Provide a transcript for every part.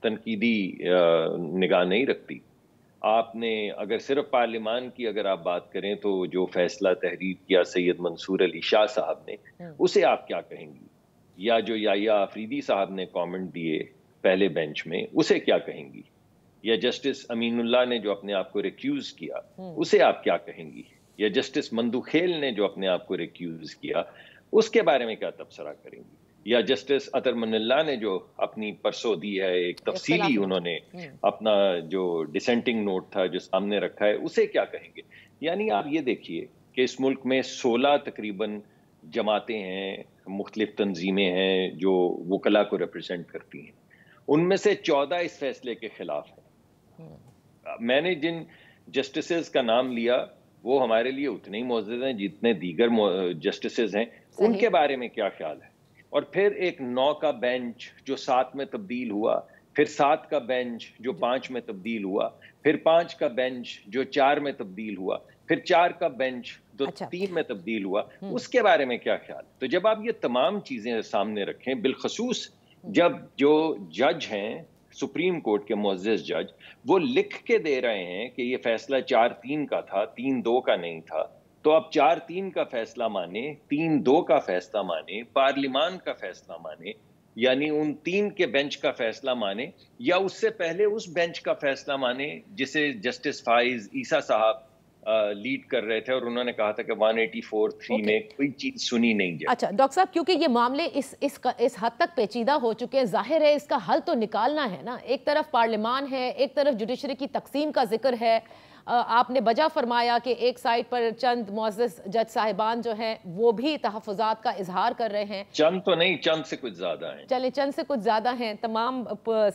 تنقیدی نگاہ نہیں رکھتی. آپ نے اگر صرف پارلیمان کی اگر آپ بات کریں تو جو فیصلہ تحریر کیا سید منصور علی شاہ صاحب نے, اسے آپ کیا کہیں گی؟ یا جو یحییٰ آفریدی صاحب نے کامنٹ دیے پہلے بینچ میں, اسے کیا کہیں گی؟ یا جسٹس امین اللہ نے جو اپنے آپ کو ریکیوز کیا, اسے آپ کیا کہیں گی؟ یا جسٹس مندو خیل نے جو اپنے آپ کو ریکیوز کیا, اس کے بارے میں کیا تبصرہ کریں گی؟ یا جسٹس اطہر من اللہ نے جو اپنی پرسوں دی ہے ایک تفصیلی انہوں نے اپنا جو ڈسینٹنگ نوٹ تھا جو سامنے رکھا ہے, اسے کیا کہیں گے؟ یعنی آپ یہ دیکھیے کہ اس ملک میں 16 تقریباً جماعتیں ہیں, مختلف تنظیمیں ہیں جو وکلاء کو ریپرزینٹ کرتی ہیں, ان میں سے 14 اس فیصلے کے خلاف ہیں. میں نے جن جسٹسز کا نام لیا وہ ہمارے لیے اتنے ہی معزز ہیں جتنے دیگر جسٹسز ہیں, ان کے بارے میں کیا خیال ہے؟ اور پھر ایک 9 کا بینچ جو 7 میں تبدیل ہوا, پھر 7 کا بینچ جو 5 میں تبدیل ہوا, پھر 5 کا بینچ جو 4 میں تبدیل ہوا, پھر 4 کا بینچ جو 3 میں تبدیل ہوا, اس کے بارے میں کیا خیال؟ تو جب آپ یہ تمام چیزیں سامنے رکھیں, بالخصوص جب جو جج ہیں سپریم کورٹ کے معزز جج, وہ لکھ کے دے رہے ہیں کہ یہ فیصلہ 4-3 کا تھا, 3-2 کا نہیں تھا, تو اب 4-3 کا فیصلہ مانے, 3-2 کا فیصلہ مانے, پارلیمان کا فیصلہ مانے, یعنی ان 3 کے بینچ کا فیصلہ مانے, یا اس سے پہلے اس بینچ کا فیصلہ مانے جسے جسٹس فائز عیسیٰ صاحب لیڈ کر رہے تھے, اور انہوں نے کہا تھا کہ 184(3) میں کوئی چیز سنی نہیں جائے. اچھا ڈاکٹر صاحب, کیونکہ یہ معاملے اس حد تک پیچیدہ ہو چکے ہیں, ظاہر ہے اس کا حل تو نکالنا ہے نا. ایک طرف پارلیمان ہے, ایک طرف جوڈیشری کی تقسیم کا ذکر ہے. آپ نے بجا فرمایا کہ ایک سائٹ پر چند معزز جج صاحبان جو ہیں وہ بھی تحفظات کا اظہار کر رہے ہیں. چند تو نہیں, چند سے کچھ زیادہ ہیں. چلیں چند سے کچھ زیادہ ہیں. تمام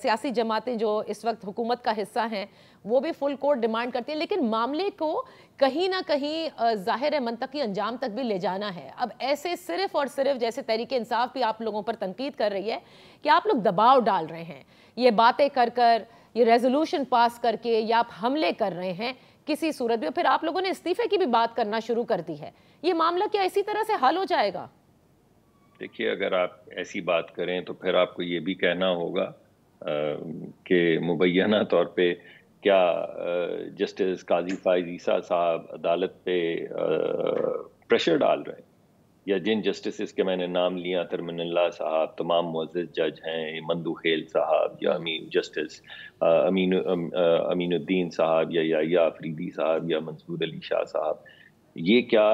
سیاسی جماعتیں جو اس وقت حکومت کا حصہ ہیں وہ بھی فل کورٹ ڈیمانڈ کرتی ہیں, لیکن معاملے کو کہیں نہ کہیں ظاہر منطقی انجام تک بھی لے جانا ہے. اب ایسے صرف اور صرف جیسے تحریک انصاف بھی آپ لوگوں پر تنقید کر رہی ہے کہ آپ لوگ دباؤ ڈال رہے ہیں, یہ باتیں کر کر, یہ ریزولوشن پاس کر کے, یا آپ حملے کر رہے ہیں کسی صورت میں, پھر آپ لوگوں نے استعفے کی بھی بات کرنا شروع کر دی ہے. یہ معاملہ کیا اسی طرح سے حل ہو جائے گا؟ دیکھیے, اگر آپ ایسی بات کریں تو پھر آپ کو یہ بھی کہنا ہوگا کہ مبینہ طور پہ کیا جسٹس قاضی فائز عیسیٰ صاحب عدالت پہ پریشر ڈال رہے ہیں, یا جن جسٹسز کے میں نے نام لیا, اطہر من اللہ صاحب, تمام معزز جج ہیں, مندو خیل صاحب, یا جسٹس امین الدین صاحب, یا یحییٰ آفریدی صاحب, یا منصور علی شاہ صاحب, یہ کیا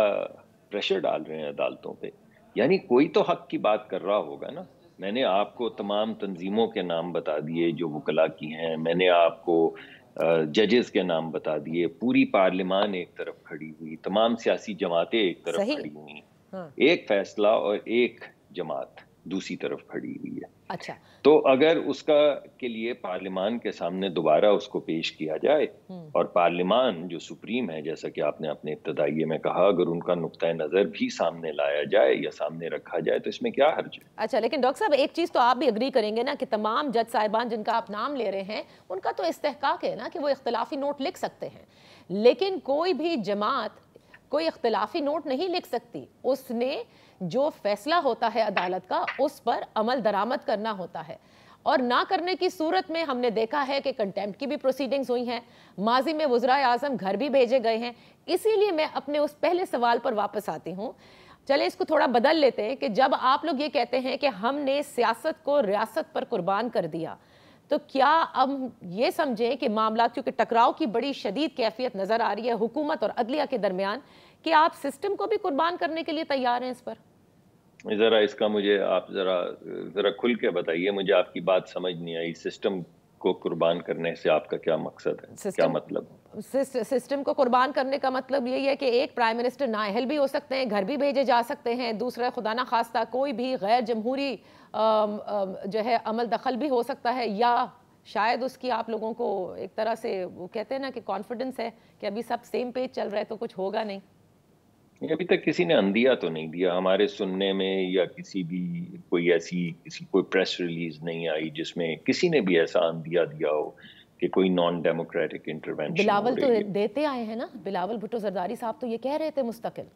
پریشر ڈال رہے ہیں عدالتوں پہ؟ یعنی کوئی تو حق کی بات کر رہا ہوگا نا. میں نے آپ کو تمام تنظیموں کے نام بتا دیے جو وکلاء کی ہیں, میں نے آپ کو ججز کے نام بتا دیے, پوری پارلیمان ایک طرف کھڑی ہوئی, تمام سیاسی جماعتیں ایک طرف کھڑی ہوئی, ایک فیصلہ اور ایک جماعت دوسری طرف کھڑی ہوئی ہے. اچھا, تو اگر اس کا کے لیے پارلیمان کے سامنے دوبارہ اس کو پیش کیا جائے, اور پارلیمان جو سپریم ہے, جیسا کہ آپ نے اپنے ابتدائیے میں کہا, اگر ان کا نقطہ نظر بھی سامنے لایا جائے یا سامنے رکھا جائے تو اس میں کیا حرج ہے؟ اچھا, لیکن ڈاکٹر صاحب ایک چیز تو آپ بھی اگری کریں گے نا کہ تمام جج صاحبان جن کا آپ نام لے رہے ہیں ان کا تو استحقاق ہے نا کہ وہ اختلافی نوٹ لکھ سکتے ہیں, لیکن کوئی بھی جماعت کوئی اختلافی نوٹ نہیں لکھ سکتی. اس نے جو فیصلہ ہوتا ہے عدالت کا اس پر عمل درآمد کرنا ہوتا ہے, اور نہ کرنے کی صورت میں ہم نے دیکھا ہے کہ کنٹیمپٹ کی بھی پروسیڈنگز ہوئی ہیں, ماضی میں وزراء اعظم گھر بھی بھیجے گئے ہیں. اسی لیے میں اپنے اس پہلے سوال پر واپس آتی ہوں. چلے اس کو تھوڑا بدل لیتے ہیں کہ جب آپ لوگ یہ کہتے ہیں کہ ہم نے سیاست کو ریاست پر قربان کر دیا, تو کیا اب یہ سمجھیں کہ معاملات, کیونکہ ٹکراؤ کی بڑی شدید کیفیت نظر آ رہی ہے حکومت اور عدلیہ کے درمیان, کہ آپ سسٹم کو بھی قربان کرنے کے لیے تیار ہیں اس پر؟ ذرا اس کا مجھے آپ ذرا کھل کے بتائیے, مجھے آپ کی بات سمجھ نہیں آئی. سسٹم کو قربان کرنے سے آپ کا کیا مقصد ہے, کیا مطلب؟ سسٹم کو قربان کرنے کا مطلب یہی ہے کہ ایک پرائم منسٹر نااہل بھی ہو سکتے ہیں, گھر بھی بھیجے جا سکتے ہیں, دوسرا خدا نہ خواستہ کوئی بھی غیر جمہوری جو ہے عمل دخل بھی ہو سکتا ہے, یا شاید اس کی آپ لوگوں کو ایک طرح سے وہ کہتے ہیں نا کہ کانفیڈنس ہے کہ ابھی سب سیم پیج چل رہا ہے تو کچھ ہوگا نہیں. ابھی تک کسی نے اندیا تو نہیں دیا ہمارے سننے میں, یا کسی کوئی پریس ریلیز نہیں آئی جس میں کسی نے بھی ایسا اندیا دیا ہو کہ کوئی نان ڈیموکریٹک انٹرونشن. بلاول تو دیتے آئے ہیں نا, بلاول بھٹو زرداری صاحب تو یہ کہہ رہے تھے مستقل.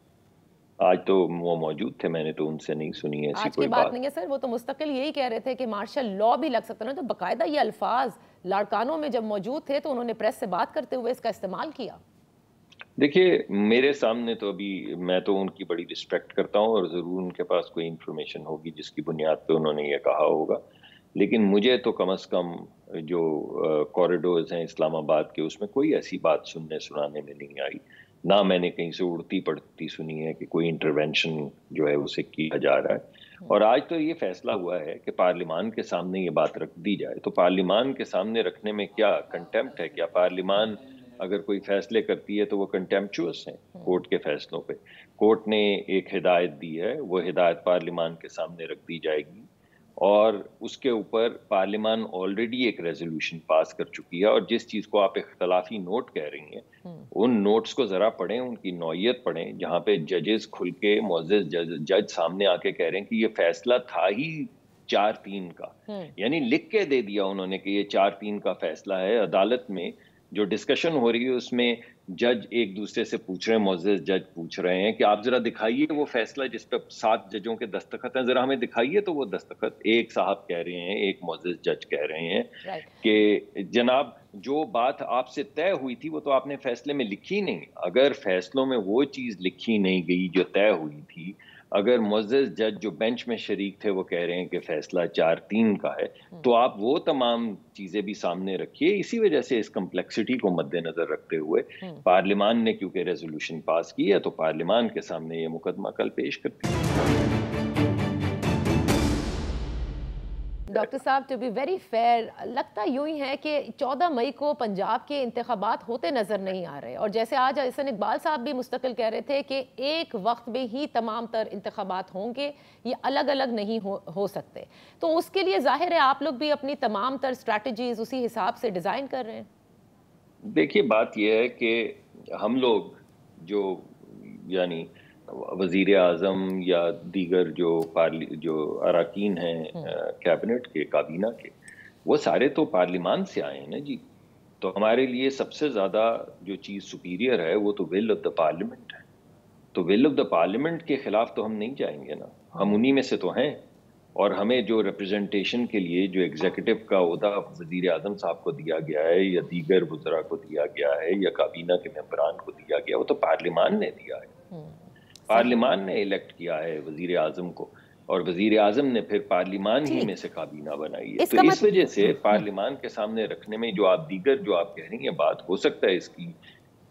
آج تو وہ موجود تھے، میں نے تو ان سے نہیں سنی ایسی آج کی کوئی بات نہیں ہے سر، وہ تو مستقل یہی کہہ رہے تھے کہ مارشل لا بھی لگ سکتا ہے، تو باقاعدہ یہ الفاظ لاڑکانوں میں جب موجود تھے تو انہوں نے پریس سے بات کرتے ہوئے اس کا استعمال کیا. دیکھیے میرے سامنے تو ابھی میں تو ان کی بڑی رسپیکٹ کرتا ہوں اور ضرور ان کے پاس کوئی انفارمیشن ہوگی جس کی بنیاد پہ انہوں نے یہ کہا ہوگا، لیکن مجھے تو کم از کم جو کوریڈورز ہیں اسلام آباد کے اس میں کوئی ایسی بات سنانے میں نہیں آئی، نہ میں نے کہیں سے اڑتی پڑتی سنی ہے کہ کوئی انٹرونشن جو ہے اسے کیا جا رہا ہے. اور آج تو یہ فیصلہ ہوا ہے کہ پارلیمان کے سامنے یہ بات رکھ دی جائے، تو پارلیمان کے سامنے رکھنے میں کیا کنٹمپٹ ہے؟ کیا پارلیمان اگر کوئی فیصلے کرتی ہے تو وہ کنٹمپچوس ہیں کورٹ کے فیصلوں پہ؟ کورٹ نے ایک ہدایت دی ہے، وہ ہدایت پارلیمان کے سامنے رکھ دی جائے گی، اور اس کے اوپر پارلیمان آلریڈی ایک ریزولوشن پاس کر چکی ہے. اور جس چیز کو آپ اختلافی نوٹ کہہ رہی ہیں، ان نوٹس کو ذرا پڑھیں، ان کی نوعیت پڑھیں، جہاں پہ ججز کھل کے معزز جج سامنے آ کے کہہ رہے ہیں کہ یہ فیصلہ تھا ہی 4-3 کا، یعنی لکھ کے دے دیا انہوں نے کہ یہ 4-3 کا فیصلہ ہے. عدالت میں جو ڈسکشن ہو رہی ہے اس میں جج ایک دوسرے سے پوچھ رہے ہیں، معزز جج پوچھ رہے ہیں کہ آپ ذرا دکھائیے وہ فیصلہ جس پہ 7 ججوں کے دستخط ہیں، ذرا ہمیں دکھائیے. تو وہ دستخط ایک صاحب کہہ رہے ہیں، ایک معزز جج کہہ رہے ہیں کہ جناب جو بات آپ سے طے ہوئی تھی وہ تو آپ نے فیصلے میں لکھی نہیں. اگر فیصلوں میں وہ چیز لکھی نہیں گئی جو طے ہوئی تھی، اگر معزز جج جو بینچ میں شریک تھے وہ کہہ رہے ہیں کہ فیصلہ 4-3 کا ہے، تو آپ وہ تمام چیزیں بھی سامنے رکھیے. اسی وجہ سے اس کمپلیکسٹی کو مد نظر رکھتے ہوئے پارلیمان نے کیونکہ ریزولوشن پاس کی ہے تو پارلیمان کے سامنے یہ مقدمہ کل پیش کرتی ہے. ڈاکٹر صاحب ٹو بی ویری فیئر، لگتا یوں ہی ہے کہ 14 مئی کو پنجاب کے انتخابات ہوتے نظر نہیں آ رہے، اور جیسے آج احسن اقبال صاحب بھی مستقل کہہ رہے تھے کہ ایک وقت میں ہی تمام تر انتخابات ہوں گے، یہ الگ الگ نہیں ہو سکتے، تو اس کے لیے ظاہر ہے آپ لوگ بھی اپنی تمام تر اسٹریٹجیز اسی حساب سے ڈیزائن کر رہے ہیں. دیکھیے بات یہ ہے کہ ہم لوگ جو یعنی وزیر اعظم یا دیگر جو اراکین ہیں کیبنٹ کے، کابینہ کے، وہ سارے تو پارلیمان سے آئے ہیں نا جی. تو ہمارے لیے سب سے زیادہ جو چیز سپیریئر ہے وہ تو ول آف دا پارلیمنٹ ہے. تو ول آف دا پارلیمنٹ کے خلاف تو ہم نہیں جائیں گے نا، ہم انہی میں سے تو ہیں. اور ہمیں جو ریپرزنٹیشن کے لیے جو ایگزیکٹو کا عہدہ وزیر اعظم صاحب کو دیا گیا ہے یا دیگر وزراء کو دیا گیا ہے یا کابینہ کے ممبران کو دیا گیا، وہ تو پارلیمان نے دیا ہے. پارلیمان نے الیکٹ کیا ہے وزیر اعظم کو، اور وزیر اعظم نے پھر پارلیمان ہی میں سے کابینہ بنائی ہے. تو اس وجہ سے پارلیمان کے سامنے رکھنے میں جو آپ کہہ رہی ہیں بات، ہو سکتا ہے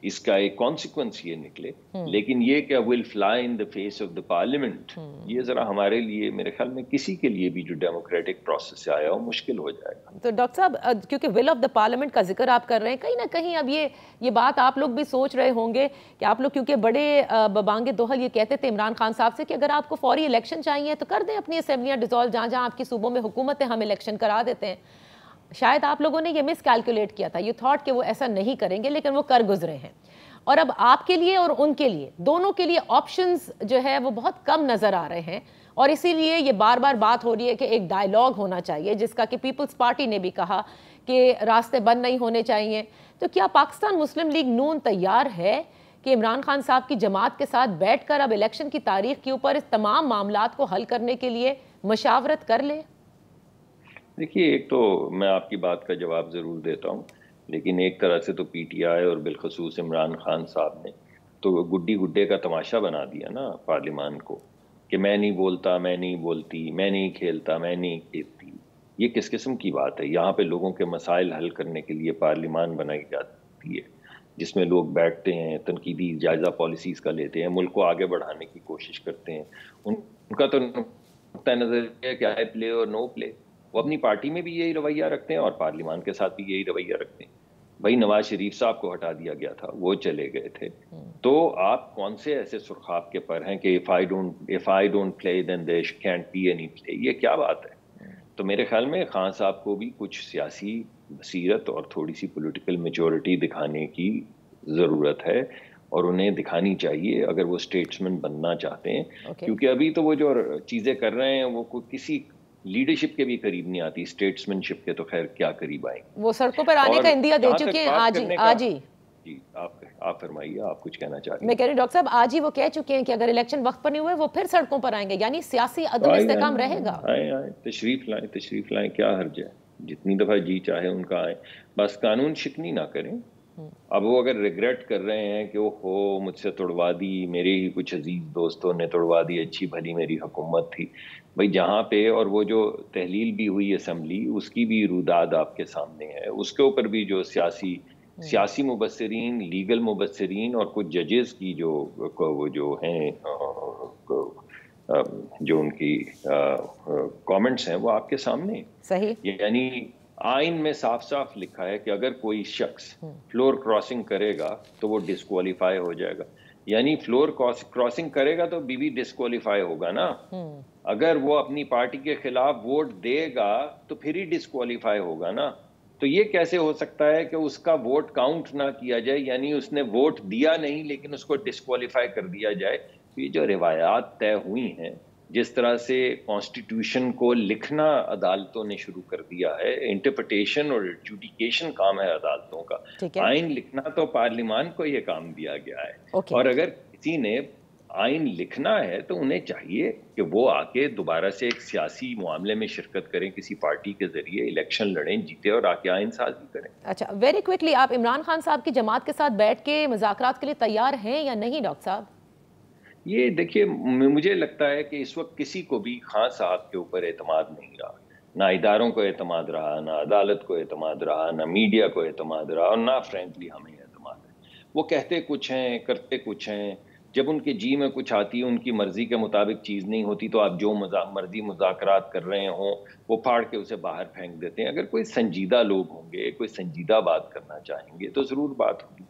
اس کا ایک کانسیکوینس یہ نکلے، لیکن یہ کہ will fly in the face of the parliament, یہ ذرا ہمارے لیے، میرے خیال میں کسی کے لیے بھی جو ڈیموکریٹک پروسیس سے آیا ہو، مشکل ہو جائے گا. تو ڈاکٹر صاحب کیونکہ ول آف دا پارلیمنٹ کا ذکر آپ کر رہے ہیں، کہیں نہ کہیں اب یہ بات آپ لوگ بھی سوچ رہے ہوں گے کہ آپ لوگ کیونکہ بڑے ببانگ دوہل یہ کہتے تھے عمران خان صاحب سے کہ اگر آپ کو فوری الیکشن چاہیے تو کر دیں اپنی اسمبلیاں ڈیزالو، جہاں جہاں آپ کی صوبوں میں حکومت ہے ہم الیکشن کرا دیتے ہیں. شاید آپ لوگوں نے یہ مس کیلکولیٹ کیا تھا، یہ تھاٹ کہ وہ ایسا نہیں کریں گے، لیکن وہ کر گزرے ہیں. اور اب آپ کے لیے اور ان کے لیے، دونوں کے لیے آپشنز جو ہے وہ بہت کم نظر آ رہے ہیں، اور اسی لیے یہ بار بار بات ہو رہی ہے کہ ایک ڈائیلاگ ہونا چاہیے، جس کا کہ پیپلز پارٹی نے بھی کہا کہ راستے بند نہیں ہونے چاہیے. تو کیا پاکستان مسلم لیگ نون تیار ہے کہ عمران خان صاحب کی جماعت کے ساتھ بیٹھ کر اب الیکشن کی تاریخ کے اوپر اس تمام معاملات کو حل کرنے کے لیے مشاورت کر لے؟ دیکھیے ایک تو میں آپ کی بات کا جواب ضرور دیتا ہوں، لیکن ایک طرح سے تو پی ٹی آئی اور بالخصوص عمران خان صاحب نے تو گڈی گڈے کا تماشا بنا دیا نا پارلیمان کو، کہ میں نہیں بولتا، میں نہیں بولتی، میں نہیں کھیلتا، میں نہیں کھیلتی. یہ کس قسم کی بات ہے؟ یہاں پہ لوگوں کے مسائل حل کرنے کے لیے پارلیمان بنائی جاتی ہے، جس میں لوگ بیٹھتے ہیں، تنقیدی جائزہ پالیسیز کا لیتے ہیں، ملک کو آگے بڑھانے کی کوشش کرتے ہیں. ان کا تو نقطہ نظر ہے کہ آئی پلے اور نو پلے. وہ اپنی پارٹی میں بھی یہی رویہ رکھتے ہیں اور پارلیمان کے ساتھ بھی یہی رویہ رکھتے ہیں. بھائی نواز شریف صاحب کو ہٹا دیا گیا تھا، وہ چلے گئے تھے، تو آپ کون سے ایسے سرخاب کے پر ہیں کہ if I don't play then there can't be any play؟ یہ کیا بات ہے؟ تو میرے خیال میں خان صاحب کو بھی کچھ سیاسی بصیرت اور تھوڑی سی پولیٹیکل میچورٹی دکھانے کی ضرورت ہے، اور انہیں دکھانی چاہیے اگر وہ اسٹیٹسمین بننا چاہتے ہیں. کیونکہ ابھی تو وہ جو چیزیں کر رہے ہیں وہ کسی لیڈرشپ کے بھی قریب نہیں آتی، اسٹیٹسمین شپ کے تو خیر کیا قریب آئیں گے. وہ سڑکوں پر آنے کا اندیا دے چکے ہیں آج ہی. جی آپ فرمائیے, آپ کچھ کہنا چاہ رہے ہیں؟ میں کہہ رہی ہوں ڈاکٹر صاحب آج ہی وہ کہہ چکے ہیں کہ اگر الیکشن وقت پر نہیں ہوئے وہ پھر سڑکوں پر آئیں گے, یعنی سیاسی عدم استحکام رہے گا. آئیں تشریف لائیں, کیا حرج ہے, جتنی دفعہ جی چاہے ان کا آئیں, بس قانون شکنی نہ کریں. اب وہ اگر ریگریٹ کر رہے ہیں کہ وہ ہو مجھ سے توڑوا دی, میرے ہی کچھ عزیز دوستوں نے توڑوا دی, اچھی بھلی میری حکومت تھی, بھائی جہاں پہ, اور وہ جو تحلیل بھی ہوئی اسمبلی اس کی بھی روداد آپ کے سامنے ہے, اس کے اوپر بھی جو سیاسی مبصرین, لیگل مبصرین اور کچھ ججز کی جو ہیں جو ان کی کامنٹس ہیں وہ آپ کے سامنے. صحیح. یعنی آئین میں صاف صاف لکھا ہے کہ اگر کوئی شخص فلور کراسنگ کرے گا تو وہ ڈسکوالیفائی ہو جائے گا. یعنی فلور کراسنگ کرے گا تو بھی ڈسکوالیفائی ہوگا نا. اگر وہ اپنی پارٹی کے خلاف ووٹ دے گا تو پھر ہی ڈسکوالیفائی ہوگا نا. تو یہ کیسے ہو سکتا ہے کہ اس کا ووٹ کاؤنٹ نہ کیا جائے, یعنی اس نے ووٹ دیا نہیں لیکن اس کو ڈسکوالیفائی کر دیا جائے. یہ جو روایات طے ہوئی ہیں, جس طرح سے کانسٹیٹیوشن کو لکھنا عدالتوں نے شروع کر دیا ہے, انٹرپریٹیشن اور ایڈجوڈیکیشن کام ہے عدالتوں کا, آئین لکھنا تو پارلیمان کو یہ کام دیا گیا ہے. اور اگر کسی نے آئین لکھنا ہے تو انہیں چاہیے کہ وہ آ کے دوبارہ سے ایک سیاسی معاملے میں شرکت کریں, کسی پارٹی کے ذریعے الیکشن لڑیں, جیتے اور آ کے آئین سازی کریں. اچھا, ویری کوئکلی, آپ عمران خان صاحب کی جماعت کے ساتھ بیٹھ کے مذاکرات کے لیے تیار ہیں یا نہیں ڈاکٹر صاحب؟ یہ دیکھیے, مجھے لگتا ہے کہ اس وقت کسی کو بھی خان صاحب کے اوپر اعتماد نہیں رہا, نہ اداروں کو اعتماد رہا, نہ عدالت کو اعتماد رہا, نہ میڈیا کو اعتماد رہا, اور نہ فرینکلی ہمیں اعتماد ہے. وہ کہتے کچھ ہیں, کرتے کچھ ہیں. جب ان کے جی میں کچھ آتی ہے, ان کی مرضی کے مطابق چیز نہیں ہوتی, تو آپ جو مرضی مذاکرات کر رہے ہوں وہ پھاڑ کے اسے باہر پھینک دیتے ہیں. اگر کوئی سنجیدہ لوگ ہوں گے, کوئی سنجیدہ بات کرنا چاہیں گے تو ضرور بات ہوگی.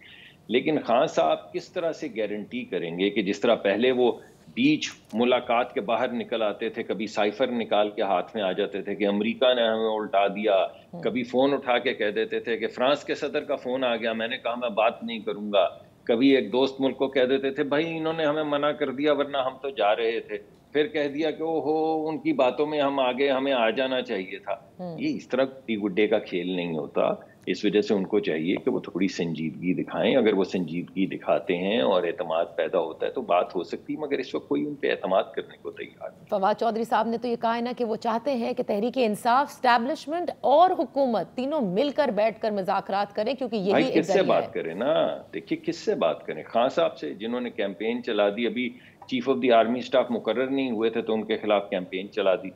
لیکن خان صاحب کس طرح سے گارنٹی کریں گے کہ جس طرح پہلے وہ بیچ ملاقات کے باہر نکل آتے تھے, کبھی سائفر نکال کے ہاتھ میں آ جاتے تھے کہ امریکہ نے ہمیں الٹا دیا, کبھی فون اٹھا کے کہہ دیتے تھے کہ فرانس کے صدر کا فون آ گیا, میں نے کہا میں بات نہیں کروں گا, کبھی ایک دوست ملک کو کہہ دیتے تھے بھائی انہوں نے ہمیں منع کر دیا ورنہ ہم تو جا رہے تھے, پھر کہہ دیا کہ او ہو ان کی باتوں میں ہم آگے, ہمیں آ جانا چاہیے تھا. یہ اس طرح گڈی گڈے کا کھیل نہیں ہوتا. اس وجہ سے ان کو چاہیے کہ وہ تھوڑی سنجیدگی دکھائیں. اگر وہ سنجیدگی دکھاتے ہیں اور اعتماد پیدا ہوتا ہے تو بات ہو سکتی ہے, مگر اس وقت کوئی ان پہ اعتماد کرنے کو تیار نہیں. فواد چودھری صاحب نے تو یہ کہا ہے نا کہ وہ چاہتے ہیں کہ تحریک انصاف, اسٹیبلشمنٹ اور حکومت تینوں مل کر بیٹھ کر مذاکرات کریں, کیونکہ یہی ایک کس سے بات کریں نا. دیکھیے کس سے بات کریں, خان صاحب سے, جنہوں نے کیمپین چلا دی. ابھی chief of the army staff مقرر نہیں ہوئے تھے تو ان کے خلاف کیمپین چلا دی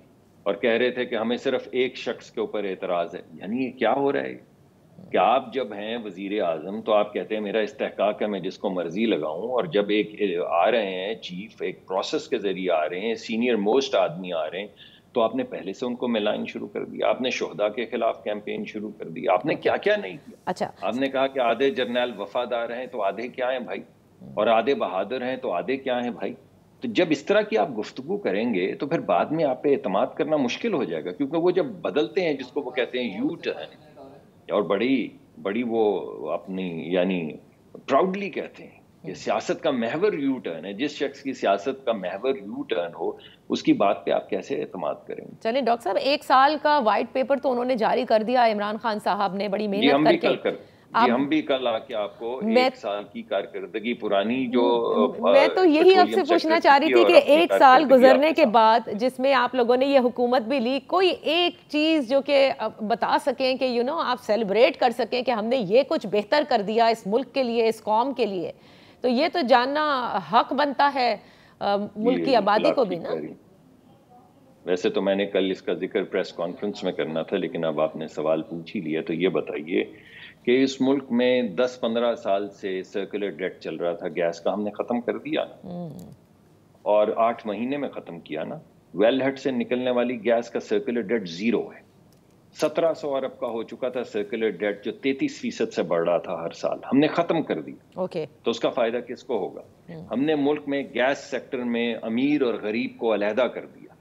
اور کہہ رہے تھے کہ ہمیں صرف ایک شخص کے اوپر اعتراض ہے. یعنی یہ کیا ہو رہا ہے کہ آپ جب ہیں وزیر اعظم تو آپ کہتے ہیں میرا استحقاق ہے, میں جس کو مرضی لگاؤں, اور جب ایک آ رہے ہیں چیف, ایک پروسیس کے ذریعے آ رہے ہیں, سینئر موسٹ آدمی آ رہے ہیں, تو آپ نے پہلے سے ان کو ملائن شروع کر دیا. آپ نے شہداء کے خلاف کیمپین شروع کر دی. آپ نے کیا کیا نہیں کیا. اچھا, آپ نے کہا کہ آدھے جرنیل وفادار ہیں تو آدھے کیا ہیں بھائی, اور آدھے بہادر ہیں تو آدھے کیا ہیں بھائی. تو جب اس طرح کی آپ گفتگو کریں گے تو پھر بعد میں آپ پہ اعتماد کرنا مشکل ہو جائے گا, کیونکہ وہ جب بدلتے ہیں, جس کو وہ کہتے ہیں یو ٹرن, اور بڑی وہ اپنی یعنی پراؤڈلی کہتے ہیں کہ سیاست کا محور یو ٹرن ہے. جس شخص کی سیاست کا محور یو ٹرن ہو اس کی بات پہ آپ کیسے اعتماد کریں گے. چلیں ڈاکٹر صاحب, 1 سال کا وائٹ پیپر تو انہوں نے جاری کر دیا عمران خان صاحب نے, بڑی محنت کر کے. ہم بھی کل آ کے آپ کو 1 سال کی کارکردگی پرانی جو میں تو یہی آپ سے پوچھنا چاہ رہی تھی کہ 1 سال گزرنے کے بعد جس میں آپ لوگوں نے یہ حکومت بھی لی, کوئی ایک چیز جو کہ بتا سکیں کہ آپ سیلیبریٹ کر سکیں کہ ہم نے یہ کچھ بہتر کر دیا اس ملک کے لیے, اس قوم کے لیے, تو یہ تو جاننا حق بنتا ہے ملک کی آبادی کو بھی نا. ویسے تو میں نے کل اس کا ذکر پریس کانفرنس میں کرنا تھا, لیکن اب آپ نے سوال پوچھ ہی لیا, تو یہ بتائیے کہ اس ملک میں 10-15 سال سے سرکولر ڈیٹ چل رہا تھا گیس کا, ہم نے ختم کر دیا نا, اور 8 مہینے میں ختم کیا نا. ویل ہیڈ سے نکلنے والی گیس کا سرکولر ڈیٹ 0 ہے. 1700 ارب کا ہو چکا تھا سرکولر ڈیٹ, جو 33% سے بڑھ رہا تھا ہر سال, ہم نے ختم کر دیا. تو اس کا فائدہ کس کو ہوگا. ہم نے ملک میں گیس سیکٹر میں امیر اور غریب کو علیحدہ کر دیا.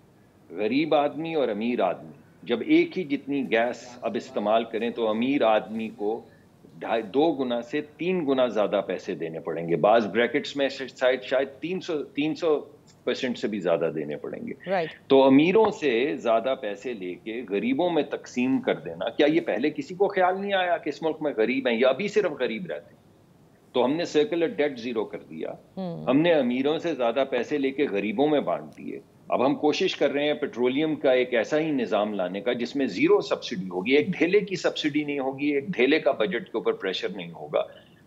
غریب آدمی اور امیر آدمی جب ایک ہی جتنی گیس اب استعمال کریں تو امیر آدمی کو 2 گنا سے 3 گنا زیادہ پیسے دینے پڑیں گے. بعض بریکٹس میں شاید 300% سے بھی زیادہ دینے پڑیں گے. تو امیروں سے زیادہ پیسے لے کے غریبوں میں تقسیم کر دینا, کیا یہ پہلے کسی کو خیال نہیں آیا کہ اس ملک میں غریب ہیں یا ابھی صرف غریب رہتے ہیں. تو ہم نے سرکولر ڈیٹ زیرو کر دیا, ہم نے امیروں سے زیادہ پیسے لے کے غریبوں میں بانٹ دیے. اب ہم کوشش کر رہے ہیں پیٹرولیم کا ایک ایسا ہی نظام لانے کا جس میں زیرو سبسڈی ہوگی, ایک ڈھیلے کی سبسڈی نہیں ہوگی, ایک ڈھیلے کا بجٹ کے اوپر پریشر نہیں ہوگا.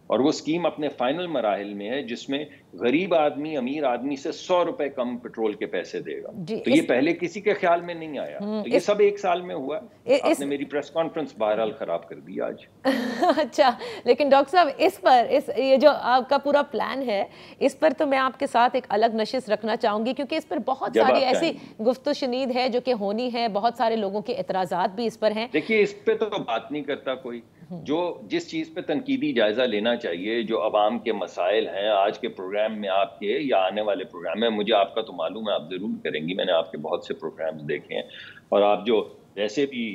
اور وہ اسکیم اپنے فائنل مراحل میں ہے جس میں غریب آدمی امیر آدمی سے 100 روپے کم پیٹرول کے پیسے دے گا. تو یہ پہلے کسی کے خیال میں نہیں آیا, تو یہ سب ایک سال میں ہوا. آپ نے میری پریس کانفرنس بہرحال خراب کر دی آج. اچھا, لیکن ڈاکٹر صاحب اس پر یہ جو آپ کا پورا پلان ہے اس پر تو میں آپ کے ساتھ ایک الگ نشست رکھنا چاہوں گی, کیونکہ اس پر بہت ساری ایسی گفت و شنید ہے جو کہ ہونی ہے, بہت سارے لوگوں کے اعتراضات بھی اس پر ہیں. دیکھیے اس پہ تو بات نہیں کرتا کوئی. جو جس چیز پہ تنقیدی جائزہ لینا چاہیے, جو عوام کے مسائل ہیں آج کے پروگرام میں آپ کے یا آنے والے پروگرام میں, مجھے آپ کا تو معلوم ہے آپ ضرور کریں گی, میں نے آپ کے بہت سے پروگرامز دیکھے ہیں, اور آپ جو ویسے بھی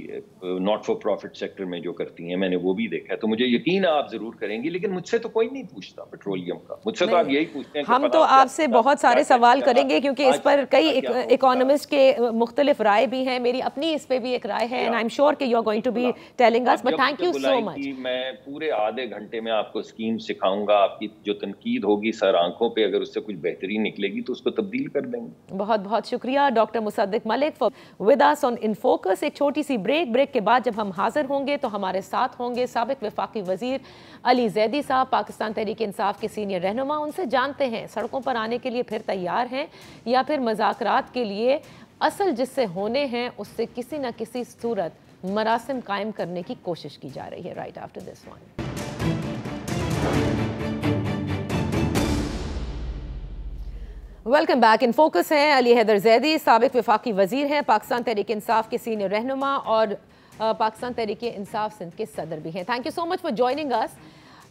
ناٹ فار پروفٹ سیکٹر میں جو کرتی ہیں میں نے وہ بھی دیکھا ہے, تو مجھے یقین ہے آپ ضرور کریں گی. لیکن مجھ سے تو کوئی نہیں پوچھتا پیٹرولیم کا, مجھ سے تو آپ یہی پوچھتے ہیں. ہم تو آپ سے بہت سارے سوال کریں گے کیونکہ اس پر کئی اکانومسٹ کے مختلف رائے بھی ہیں, میری اپنی اس پہ بھی ایک رائے ہے, and I'm sure کہ you are going to be telling us, but thank you so much. میں پورے آدھے گھنٹے میں آپ کو اسکیم سکھاؤں گا, آپ کی جو تنقید ہوگی سر آنکھوں پہ اگر اس سے کچھ بہتری نکلے گی تو اس کو تبدیل کر دیں گے. بہت بہت شکریہ doctor Musadiq Malik for with us on In Focus. ایک چھوٹی سی بریک کے بعد جب ہم حاضر ہوں گے تو ہمارے ساتھ ہوں گے سابق وفاقی وزیر علی زیدی صاحب, پاکستان تحریک انصاف کے سینئر رہنما. ان سے جانتے ہیں سڑکوں پر آنے کے لیے پھر تیار ہیں یا پھر مذاکرات کے لیے اصل جس سے ہونے ہیں اس سے کسی نہ کسی صورت مراسم قائم کرنے کی کوشش کی جا رہی ہے. Right after this one. Welcome back. In focus ہیں علی حیدر زیدی, سابق وفاقی وزیر ہیں, پاکستان تحریک انصاف کے سینئر رہنما اور پاکستان تحریک انصاف سندھ کے صدر بھی ہیں. Thank you so much for joining us.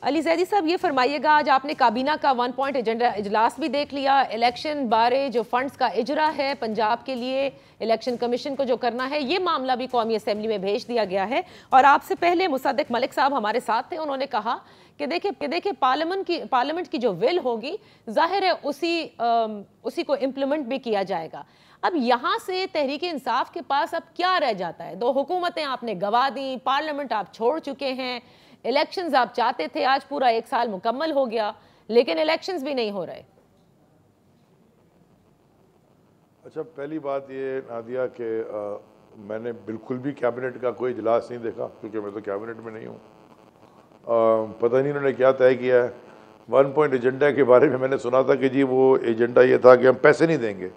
Ali Zaidi صاحب یہ فرمائیے گا, آج آپ نے کابینہ کا 1 پوائنٹ ایجنڈا اجلاس بھی دیکھ لیا, الیکشن بارے جو فنڈز کا اجرا ہے پنجاب کے لیے الیکشن کمیشن کو جو کرنا ہے, یہ معاملہ بھی قومی اسمبلی میں بھیج دیا گیا ہے. اور آپ سے پہلے مصدق ملک صاحب ہمارے ساتھ تھے, انہوں نے کہا کہ دیکھیں پارلیمنٹ کی جو ول ہوگی ظاہر ہے اسی کو امپلیمنٹ بھی کیا جائے گا. اب یہاں سے تحریک انصاف کے پاس اب کیا رہ جاتا ہے؟ 2 حکومتیں آپ نے گوا دیں, پارلیمنٹ آپ چھوڑ چکے ہیں, الیکشنز آپ چاہتے تھے, آج پورا 1 سال مکمل ہو گیا لیکن الیکشنز بھی نہیں ہو رہے. اچھا, پہلی بات یہ نادیہ کہ میں نے بالکل بھی کیبنٹ کا کوئی اجلاس نہیں دیکھا کیونکہ میں تو کیبنٹ میں نہیں ہوں. پتہ نہیں انہوں نے کیا طے کیا ہے. 1 پوائنٹ ایجنڈا کے بارے میں نے سنا تھا کہ جی وہ ایجنڈا یہ تھا کہ ہم پیسے نہیں دیں گے.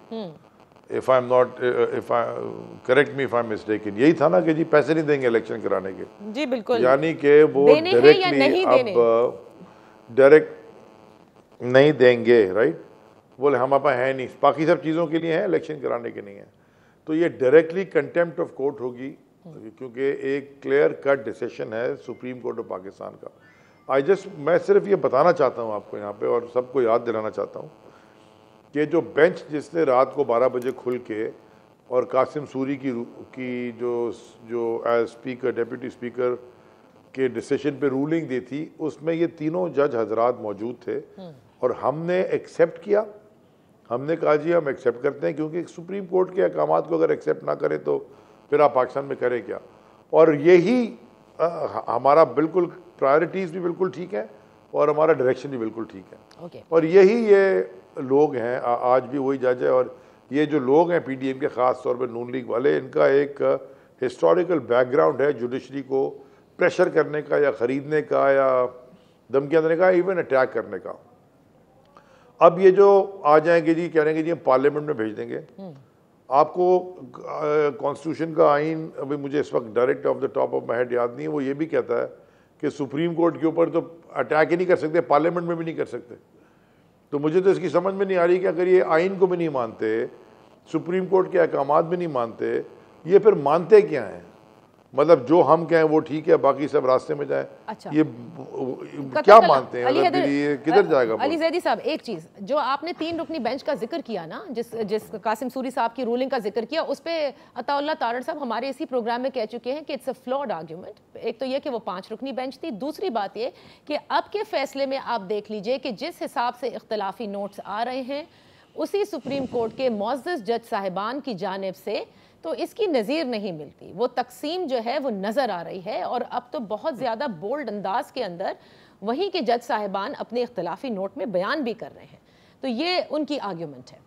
Correct me if I am mistaken, یہی تھا نا کہ جی پیسے نہیں دیں گے الیکشن کرانے کے. جی بالکل, یعنی کہ وہ ڈائریکٹلی اب ڈائریکٹ نہیں دیں گے. رائٹ, بولے ہم آپ ہے نہیں, باقی سب چیزوں کے لیے ہیں, الیکشن کرانے کے نہیں ہیں. تو یہ ڈائریکٹلی کنٹیمپٹ آف کورٹ ہوگی کیونکہ ایک کلیئر کٹ ڈیسیشن ہے سپریم کورٹ آف پاکستان کا. میں صرف یہ بتانا چاہتا ہوں آپ کو یہاں پہ اور سب کو یاد دلانا چاہتا ہوں کہ جو بینچ جس نے رات کو 12 بجے کھل کے اور قاسم سوری کی جو ایز اسپیکر ڈیپٹی اسپیکر کے ڈیسیشن پہ رولنگ دی تھی, اس میں یہ تینوں جج حضرات موجود تھے اور ہم نے ایکسیپٹ کیا. ہم نے کہا جی ہم ایکسیپٹ کرتے ہیں کیونکہ سپریم کورٹ کے احکامات کو اگر ایکسیپٹ نہ کریں تو پھر آپ پاکستان میں کریں کیا. اور یہی ہمارا بالکل پرائرٹیز بھی بالکل ٹھیک ہے اور ہمارا ڈائریکشن بھی بالکل ٹھیک ہے. اور یہی یہ لوگ ہیں, آج بھی وہی جج ہے. اور یہ جو لوگ ہیں پی ڈی ایم کے, خاص طور پہ نون لیگ والے, ان کا ایک ہسٹوریکل بیک گراؤنڈ ہے جوڈیشری کو پریشر کرنے کا یا خریدنے کا یا دھمکیاں دینے کا, ایون اٹیک کرنے کا. اب یہ جو آ جائیں گے جی کہہ رہے ہیں کہ جی ہم پارلیمنٹ میں بھیج دیں گے. آپ کو کانسٹیٹیوشن کا آئین ابھی مجھے اس وقت direct off the top of my head یاد نہیں ہے, وہ یہ بھی کہتا ہے کہ سپریم کورٹ کے اوپر تو اٹیک ہی نہیں کر سکتے, پارلیمنٹ میں بھی نہیں کر سکتے. تو مجھے تو اس کی سمجھ میں نہیں آ رہی کہ اگر یہ آئین کو بھی نہیں مانتے, سپریم کورٹ کے احکامات بھی نہیں مانتے, یہ پھر مانتے کیا ہیں؟ مطلب جو ہم کہیں وہ ٹھیک ہے, باقی سب راستے میں جائیں. یہ کیا مانتے ہیں؟ کدھر جائے گا؟ علی زیدی صاحب ایک چیز جو آپ نے 3 رکنی بینچ کا ذکر کیا نا, جس قاسم سوری صاحب کی رولنگ کا ذکر کیا, اس پہ عطا اللہ تارڑ صاحب ہمارے اسی پروگرام میں کہہ چکے ہیں کہ اٹس اے فلوڈ آرگیومنٹ. ایک تو یہ کہ وہ 5 رکنی بینچ تھی, دوسری بات یہ کہ اب کے فیصلے میں آپ دیکھ لیجئے کہ جس حساب سے اختلافی نوٹس آ رہے ہیں اسی سپریم کورٹ کے معزز جج صاحبان کی جانب سے تو اس کی نظیر نہیں ملتی. وہ تقسیم جو ہے وہ نظر آ رہی ہے اور اب تو بہت زیادہ بولڈ انداز کے اندر وہیں کے جج صاحبان اپنے اختلافی نوٹ میں بیان بھی کر رہے ہیں. تو یہ ان کی آرگیومنٹ ہے.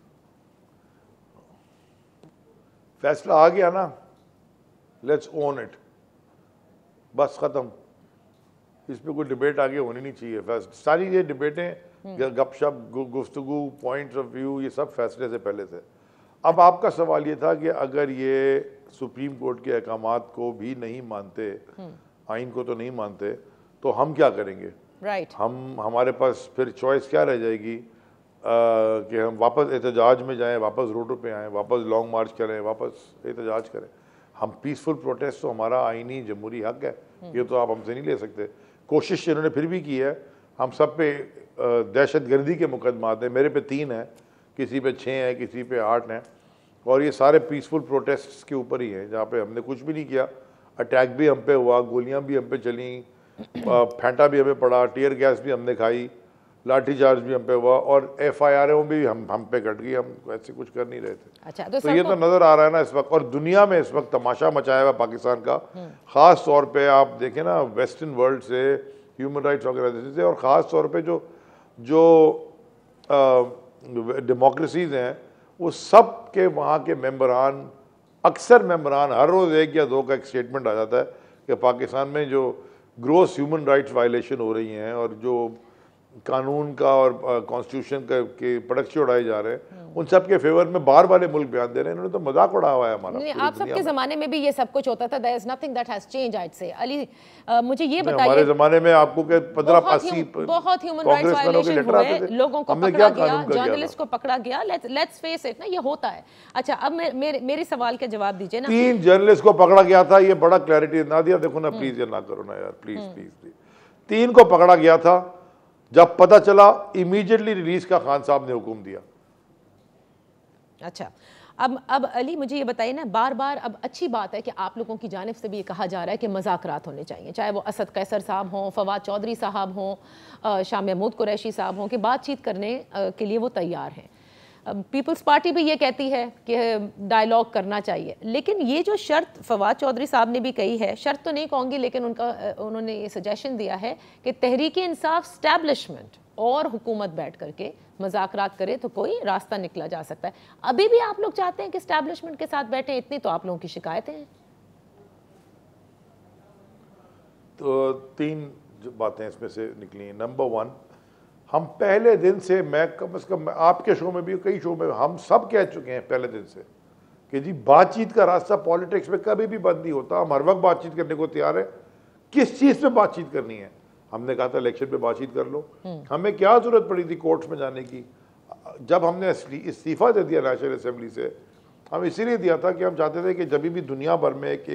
فیصلہ آ گیا نا, لیٹس اون اٹ, بس ختم. اس پہ کوئی ڈبیٹ آگے ہونی نہیں چاہیے. ساری یہ ڈبیٹیں, گپ شپ, گفتگو, پوائنٹس آف ویو, یہ سب فیصلے سے پہلے تھے. اب آپ کا سوال یہ تھا کہ اگر یہ سپریم کورٹ کے احکامات کو بھی نہیں مانتے, آئین کو تو نہیں مانتے, تو ہم کیا کریں گے؟ ہمارے پاس پھر چوائس کیا رہ جائے گی کہ ہم واپس احتجاج میں جائیں, واپس روڈوں پہ آئیں, واپس لانگ مارچ کریں, واپس احتجاج کریں. ہم پیسفل پروٹیسٹ تو ہمارا آئینی جمہوری حق ہے, یہ تو آپ ہم سے نہیں لے سکتے. کوشش انہوں نے پھر بھی کی ہے. ہم سب پہ دہشت گردی کے مقدمات ہیں, میرے پہ 3 ہیں, کسی پہ 6 ہیں, کسی پہ 8 ہیں, اور یہ سارے پیسفل پروٹیسٹس کے اوپر ہی ہیں جہاں پہ ہم نے کچھ بھی نہیں کیا. اٹیک بھی ہم پہ ہوا, گولیاں بھی ہم پہ چلیں, پھینٹا بھی ہمیں پڑا, ٹیئر گیس بھی ہم نے کھائی, لاٹھی چارج بھی ہم پہ ہوا, اور FIR بھی ہم پہ کٹ گئی. ہم ایسے کچھ کر نہیں رہے تھے. تو یہ تو نظر آ رہا ہے نا اس وقت. اور دنیا میں اس وقت تماشا مچایا ہوا پاکستان کا, خاص طور پہ آپ دیکھیں نا ویسٹرن ورلڈ سے, ہیومن رائٹس آرگنائزیشن سے, اور خاص طور پہ جو ڈیموکریسیز ہیں, وہ سب کے وہاں کے ممبران, اکثر ممبران, ہر روز 1 یا 2 کا ایک سٹیٹمنٹ آ جاتا ہے کہ پاکستان میں جو گروس ہیومن رائٹس وائلیشن ہو رہی ہیں, اور جو قانون کا اور کانسٹیٹیوشن کے پڑکچے اڑائے جا رہے ہیں, ان سب کے فیور میں باہر والے ملک بیان دے رہے ہیں. انہوں نے تو مذاق اڑایا ہوا ہے ہمارا. آپ سب کے زمانے میں بھی یہ سب کچھ ہوتا تھا. there is nothing that has changed, I'd say. علی, مجھے یہ بتائیے, ہمارے زمانے میں آپ کو کہ 15-80 بہت ہیومن رائٹس وائلیشن ہوئے, لوگوں کو پکڑا گیا, جرنلسٹ کو پکڑا گیا. لیٹس فیس اٹ نا, یہ ہوتا ہے. اچھا, اب میرے سوال کا جواب دیجئے نا. 3 جرنلسٹ کو پکڑا گیا تھا, یہ بڑا کلیئرٹی. نادیہ دیکھو نا پلیز, یہ نہ کرو نا یار, پلیز پلیز. 3 کو پکڑا گیا تھا, جب پتہ چلا امیڈیٹلی ریلیز کا خان صاحب نے حکم دیا. اچھا, اب علی مجھے یہ بتائیے نا, بار بار اب اچھی بات ہے کہ آپ لوگوں کی جانب سے بھی یہ کہا جا رہا ہے کہ مذاکرات ہونے چاہیے, چاہے وہ اسد قیصر صاحب ہوں, فواد چودھری صاحب ہوں, شاہ محمود قریشی صاحب ہوں, کہ بات چیت کرنے کے لیے وہ تیار ہیں. پیپلز پارٹی بھی یہ کہتی ہے کہ ڈائیلاگ کرنا چاہیے. لیکن یہ جو شرط فواد چودھری صاحب نے بھی کہی ہے, شرط تو نہیں کہوں گی, لیکن انہوں نے یہ سجیشن دیا ہے کہ تحریک انصاف اسٹیبلشمنٹ اور حکومت بیٹھ کر کے مذاکرات کرے تو کوئی راستہ نکلا جا سکتا ہے. ابھی بھی آپ لوگ چاہتے ہیں کہ اسٹیبلشمنٹ کے ساتھ بیٹھیں؟ اتنی تو آپ لوگوں کی شکایتیں ہیں. تو 3 باتیں اس میں سے نکلی ہیں. نمبر 1, ہم پہلے دن سے, میں کم از کم آپ کے شو میں بھی, کئی شو میں ہم سب کہہ چکے ہیں پہلے دن سے کہ جی بات چیت کا راستہ پالیٹکس میں کبھی بھی بند نہیں ہوتا. ہم ہر وقت بات چیت کرنے کو تیار ہیں. کس چیز پہ بات چیت کرنی ہے؟ ہم نے کہا تھا الیکشن پہ بات چیت کر لو. ہمیں کیا ضرورت پڑی تھی کورٹس میں جانے کی؟ جب ہم نے استعفیٰ دے دیا نیشنل اسمبلی سے, ہم اسی لیے دیا تھا کہ ہم چاہتے تھے کہ جب بھی دنیا بھر میں ایک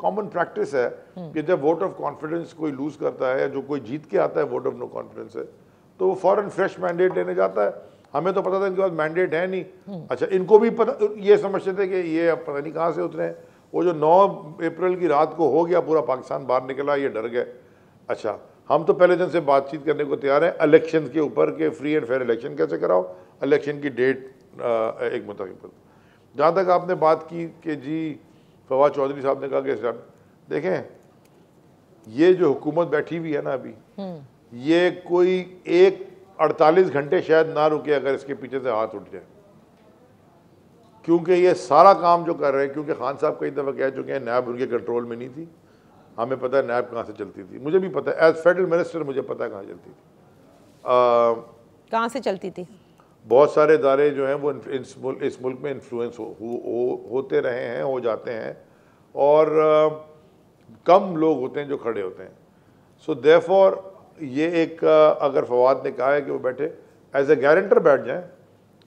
کامن پریکٹس ہے کہ جب ووٹ آف کانفیڈنس کوئی لوز کرتا ہے, یا جو کوئی جیت کے آتا ہے ووٹ آف نو کانفیڈنس سے, تو وہ فوراً فریش مینڈیٹ لینے جاتا ہے. ہمیں تو پتا تھا ان کے پاس مینڈیٹ ہے نہیں. اچھا, ان کو بھی پتہ, یہ سمجھتے تھے کہ یہ پتہ نہیں کہاں سے اترے ہیں. وہ جو 9 اپریل کی رات کو ہو گیا, پورا پاکستان باہر نکلا, یہ ڈر گئے. اچھا, ہم تو پہلے دن سے بات چیت کرنے کو تیار ہیں الیکشن کے اوپر کہ فری اینڈ فیئر الیکشن کیسے کراؤ, الیکشن کی ڈیٹ ایک متفق. جہاں تک آپ نے بات کی کہ جی فواد چودھری صاحب نے کہا کہ دیکھیں یہ جو حکومت بیٹھی ہوئی ہے نا ابھی, یہ کوئی 48 گھنٹے شاید نہ رکے اگر اس کے پیچھے سے ہاتھ اٹھ جائے, کیونکہ یہ سارا کام جو کر رہے ہیں, کیونکہ خان صاحب کئی دفعہ کہہ چکے ہیں نیب ان کے کنٹرول میں نہیں تھی. ہمیں پتہ ہے نیب کہاں سے چلتی تھی, مجھے بھی پتہ ہے ایز فیڈرل منسٹر, مجھے پتہ ہے کہاں چلتی تھی, کہاں سے چلتی تھی. بہت سارے ادارے جو ہیں وہ اس ملک میں انفلوئنس ہوتے رہے ہیں, ہو جاتے ہیں, اور کم لوگ ہوتے ہیں جو کھڑے ہوتے ہیں. سو دیرفور یہ ایک, اگر فواد نے کہا ہے کہ وہ بیٹھے ایز اے گارنٹر بیٹھ جائیں,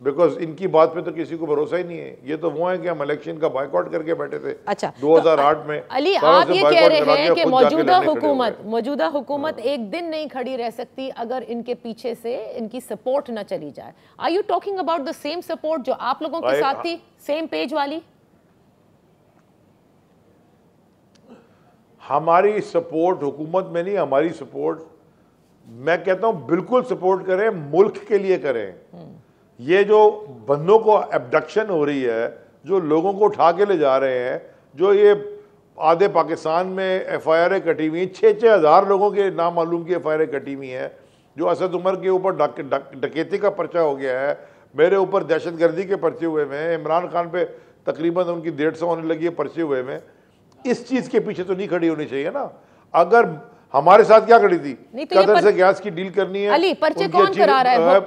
بیکاز ان کی بات پہ تو کسی کو بھروسہ ہی نہیں ہے. یہ تو وہ ہیں کہ ہم الیکشن کا بائیکاٹ کر کے بیٹھے تھے 2008 میں. علی, آپ یہ کہہ رہے ہیں کہ موجودہ حکومت ایک دن نہیں کھڑی رہ سکتی اگر ان کے پیچھے سے ان کی سپورٹ نہ چلی جائے. Are you talking about the same support جو آپ لوگوں کے ساتھ تھی, سیم پیج والی؟ ہماری سپورٹ حکومت میں نہیں, ہماری سپورٹ میں کہتا ہوں بالکل سپورٹ کریں, ملک کے لیے کریں. یہ جو بندوں کو ایبڈکشن ہو رہی ہے, جو لوگوں کو اٹھا کے لے جا رہے ہیں, جو یہ آدھے پاکستان میں ایف آئی آریں کٹی ہوئی ہیں, 6,000 لوگوں کے نام معلوم کی ایف آئی آریں کٹی ہوئی ہیں. جو اسد عمر کے اوپر ڈکیتی کا پرچہ ہو گیا ہے, میرے اوپر دہشت گردی کے پرچے ہوئے ہیں, عمران خان پہ تقریباً ان کی 150 ہونے لگی ہے پرچے ہوئے ہیں. اس چیز کے پیچھے تو نہیں کھڑی ہونی چاہیے نا. اگر ہمارے ساتھ کیا کھڑی تھی, قطر سے گیس کی ڈیل کرنی ہے. علی پرچے کون کرا رہا ہے؟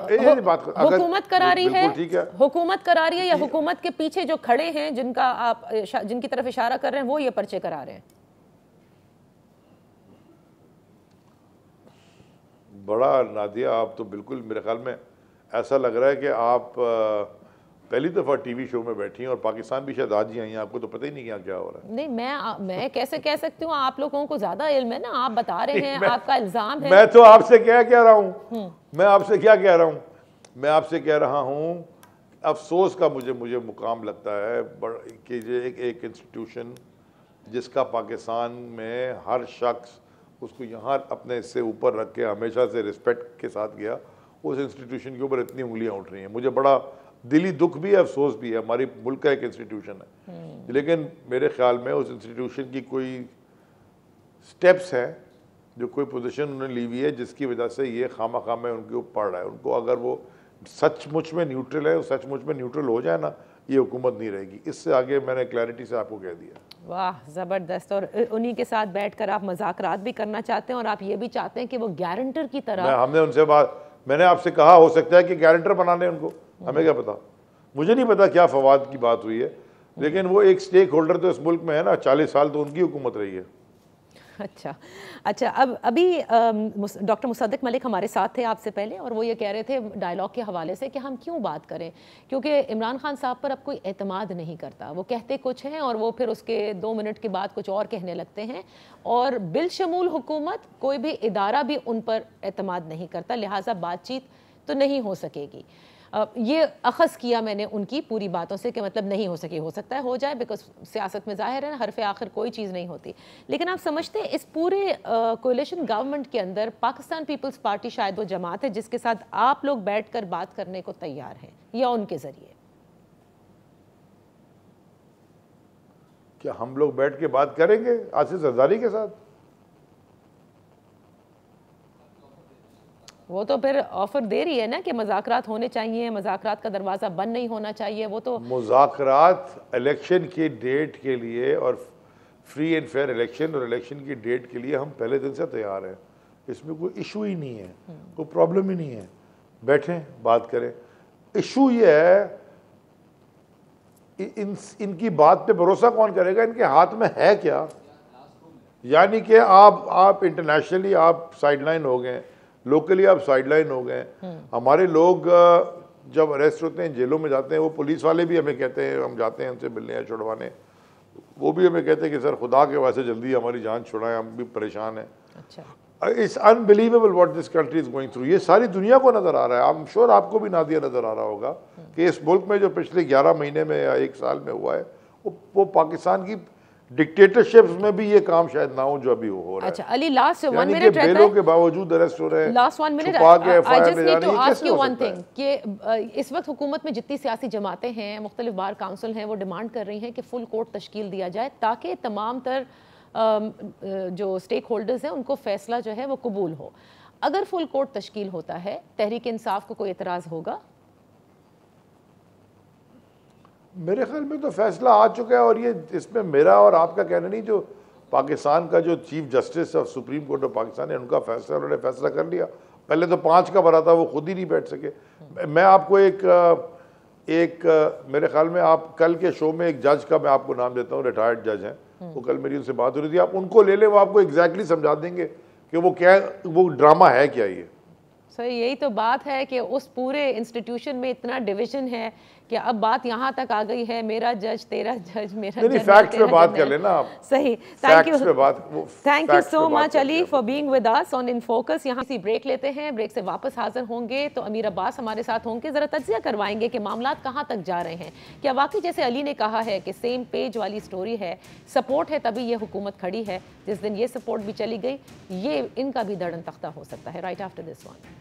حکومت کرا رہی ہے, حکومت کرا رہی ہے یا حکومت کے پیچھے جو کھڑے ہیں جن کی طرف اشارہ کر رہے ہیں وہ یہ پرچے کرا رہے ہیں؟ بڑا نادیہ, آپ تو بالکل میرے خیال میں ایسا لگ رہا ہے کہ آپ پہلی دفعہ ٹی وی شو میں بیٹھی ہیں, اور پاکستان بھی شاید آج ہی آئی ہیں, آپ کو تو پتہ ہی نہیں کیا ہو رہا ہے. نہیں, میں کیسے کہہ سکتی ہوں, آپ لوگوں کو زیادہ علم ہے نا, آپ بتا رہے ہیں, آپ کا الزام ہے. میں تو آپ سے کیا کہہ رہا ہوں, میں آپ سے کیا کہہ رہا ہوں, میں آپ سے کہہ رہا ہوں افسوس کا مجھے مقام لگتا ہے کہ ایک انسٹیٹیوشن جس کا پاکستان میں ہر شخص اس کو یہاں اپنے سے اوپر رکھ کے ہمیشہ سے رسپیکٹ کے ساتھ گیا, اس انسٹیٹیوشن کے اوپر اتنی انگلیاں اٹھ رہی ہیں. مجھے بڑا دلی دکھ بھی ہے, افسوس بھی ہے. ہماری ملک کا ایک انسٹیٹیوشن ہے, لیکن میرے خیال میں اس انسٹیٹیوشن کی کوئی سٹیپس ہیں, جو کوئی پوزیشن انہوں نے لی ہوئی ہے جس کی وجہ سے یہ خواہ میں ان کے اوپر پڑ رہا ہے. ان کو اگر وہ سچ مچ میں نیوٹرل ہے, سچ مچ میں نیوٹرل ہو جائے نا, یہ حکومت نہیں رہے گی. اس سے آگے میں نے کلیئرٹی سے آپ کو کہہ دیا. واہ زبردست. اور انہی کے ساتھ بیٹھ کر آپ مذاکرات بھی کرنا چاہتے ہیں, اور آپ یہ بھی چاہتے ہیں کہ وہ گارنٹر کی طرح. ہم نے ان سے میں نے آپ سے کہا ہو سکتا ہے کہ گارنٹر بنا لیں ان کو, ہمیں کیا پتا, مجھے نہیں پتا کیا فواد کی بات ہوئی ہے, لیکن وہ ایک سٹیک ہولڈر تو اس ملک میں ہے نا, 40 سال تو ان کی حکومت رہی ہے. اچھا ابھی ڈاکٹر مصدق ملک ہمارے ساتھ تھے آپ سے پہلے, اور وہ یہ کہہ رہے تھے ڈائلاگ کے حوالے سے کہ ہم کیوں بات کریں, کیونکہ عمران خان صاحب پر اب کوئی اعتماد نہیں کرتا. وہ کہتے کچھ ہیں اور وہ پھر اس کے 2 منٹ کے بعد کچھ اور کہنے لگتے ہیں, اور بالشمول حکومت کوئی بھی ادارہ بھی ان پر اعتماد نہیں کرتا, لہٰذا بات چیت تو نہیں ہو سکے گی. یہ اخذ کیا میں نے ان کی پوری باتوں سے کہ مطلب نہیں ہو سکے, ہو سکتا ہے ہو جائے, بیکاز سیاست میں ظاہر ہے حرف آخر کوئی چیز نہیں ہوتی. لیکن آپ سمجھتے ہیں اس پورے کولیشن گورنمنٹ کے اندر پاکستان پیپلز پارٹی شاید وہ جماعت ہے جس کے ساتھ آپ لوگ بیٹھ کر بات کرنے کو تیار ہیں, یا ان کے ذریعے؟ کیا ہم لوگ بیٹھ کے بات کریں گے آصف زرداری کے ساتھ؟ وہ تو پھر آفر دے رہی ہے نا کہ مذاکرات ہونے چاہیے, مذاکرات کا دروازہ بند نہیں ہونا چاہیے. وہ تو مذاکرات الیکشن کی ڈیٹ کے لیے, اور فری اینڈ فیئر الیکشن اور الیکشن کی ڈیٹ کے لیے ہم پہلے دن سے تیار ہیں. اس میں کوئی ایشو ہی نہیں ہے, کوئی پرابلم ہی نہیں ہے. بیٹھیں بات کریں. ایشو یہ ہے ان کی بات پہ بھروسہ کون کرے گا, ان کے ہاتھ میں ہے کیا. یعنی کہ آپ انٹرنیشنلی آپ سائیڈ لائن ہو گئے, لوکلی آپ سائیڈ لائن ہو گئے. ہمارے لوگ جب اریسٹ ہوتے ہیں, جیلوں میں جاتے ہیں, وہ پولیس والے بھی ہمیں کہتے ہیں, ہم جاتے ہیں ان سے ملنے یا چھڑوانے, وہ بھی ہمیں کہتے ہیں کہ سر خدا کے واسطے جلدی ہماری جان چھڑائیں, ہم بھی پریشان ہیں. It's unbelievable what this country is going through. یہ ساری دنیا کو نظر آ رہا ہے. I'm sure آپ کو بھی نادیہ نظر آ رہا ہوگا کہ اس ملک میں جو پچھلے 11 مہینے میں یا 1 سال میں ہوا ہے, وہ پاکستان کی ڈکٹیٹرشپس میں بھی یہ کام شاید نہ ہو جو ابھی ہو رہا ہے. اچھا علی, لاسٹ 1 منٹ رہتا ہے, بیلوں کے باوجود اریسٹ ہو رہے ہیں, last 1 minute, I just need to ask you one thing کہ اس وقت حکومت میں جتنی سیاسی جماعتیں ہیں, مختلف بار کاؤنسل ہیں, وہ ڈیمانڈ کر رہی ہیں کہ فل کورٹ تشکیل دیا جائے تاکہ تمام تر جو سٹیک ہولڈرز ہیں ان کو فیصلہ جو ہے وہ قبول ہو. اگر فل کورٹ تشکیل ہوتا ہے, تحریک انصاف کو کوئی اعتراض ہوگا؟ میرے خیال میں تو فیصلہ آ چکا ہے, اور یہ اس میں میرا اور آپ کا کہنا نہیں, جو پاکستان کا جو chief justice of supreme court of Pakistan ہے, ان کا فیصلہ, انہوں نے فیصلہ کر لیا. پہلے تو 5 کا بھرا تھا, وہ خود ہی نہیں بیٹھ سکے. میں آپ کو ایک میرے خیال میں آپ کل کے شو میں ایک جج کا میں آپ کو نام دیتا ہوں, ریٹائرڈ جج ہیں, وہ کل میری ان سے بات ہو رہی تھی, آپ ان کو لے لیں, وہ آپ کو ایگزیکٹلی سمجھا دیں گے کہ وہ ڈرامہ ہے کیا. یہ سر یہی تو بات ہے کہ اس پورے انسٹیٹیوشن میں اتنا ڈویژن ہے کہ اب بات یہاں تک آ گئی ہے, میرا جج تیرا جج, میرا جج فیکٹس پہ بات کر لینا آپ. صحیح, thank you so much Ali for being with us on in focus. یہاں سے بریک لیتے ہیں, بریک سے واپس حاضر ہوں گے تو امیر عباس ہمارے ساتھ ہوں گے, ذرا تجزیہ کروائیں گے کہ معاملات کہاں تک جا رہے ہیں. کیا واقعی جیسے علی نے کہا ہے کہ سیم پیج والی سٹوری ہے, سپورٹ ہے تبھی یہ حکومت کھڑی ہے, جس دن یہ سپورٹ بھی چلی گئی یہ ان کا بھی دڑن تختہ ہو سکتا ہے. Right after this one.